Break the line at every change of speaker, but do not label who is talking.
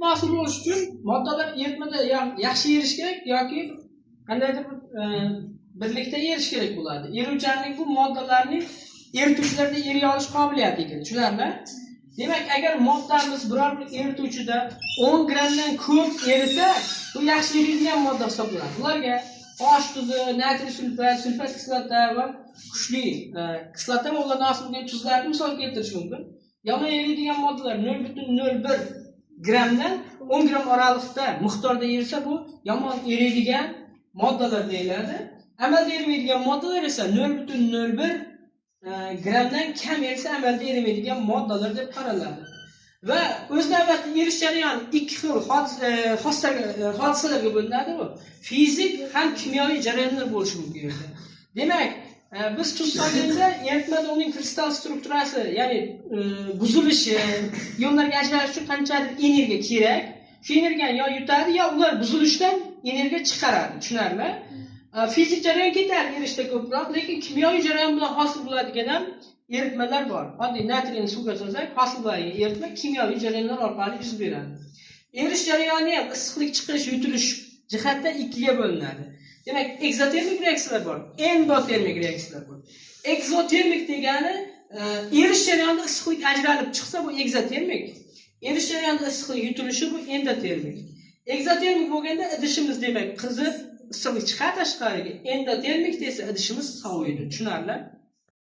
Hosil bo'lish uchun moddalar eritmada yaxshi erish kerak yoki qandaydir birlikda erish kerak bo'ladi. Eruvchanlik bu moddalarning erituvchilarda eriy olish qobiliyati ekan. Tushunarli? Demak, agar moddamiz biror bir erituvchida 10 grammdan ko'p erisa, bu yaxshi eriydigan modda hisoblanadi. Ularga osh tuzi, natriy sulfat, sulfat kislota va kuchli kislota va ulardan hosil bo'lgan tuzlarni misol keltirish mumkin. Yomon eriydigan moddalar 0.01 grammdan 10 gram oralig'ida miqdorda erisa, bu yomon eriydigan moddalar deyiladi. Amalda erimaydigan moddalar esa 0.01 grammdan kam erisa amalda erimaydigan moddalar deb qaraladi. Va o'z navbatida erish jarayoni ikki xil hodisalarga bo'linadi. Bu fizik ham kimyoviy jarayonlar bo'lishi mumkin. Demak, biz tuz solganda eritmada uning kristal strukturasi, ya'ni buzilishi, ionlarga ajralish uchun qanchalik energiya kerak, shu energiyani yo yutadi, yo ular buzilishdan energiya chiqaradi. Tushunarli? Fizik jarayon ketadi erishda ko'proq, lekin kimyoviy jarayon bilan hosil bo'ladigan ham eritmalar bor. Oddiy natriyni suvga solsak, hosil bo'ladigan eritma kimyoviy jarayonlar orqali yuz beradi. Erish jarayoni ham issiqlik chiqish, yutilish jihatdan ikkiga bo'linadi. Demak, ekzotermik reaksiyalar bor, endotermik reaksiyalar bor. Ekzotermik degani erish jarayonida issiqlik ajralib chiqsa, bu ekzotermik. Erish jarayonida issiqlik yutilishi bu endotermik. Ekzotermik bo'lganda idishimiz demak qizib, issiqlik chiqadi tashqariga. Endotermik desa idishimiz soviydi. Tushunarli?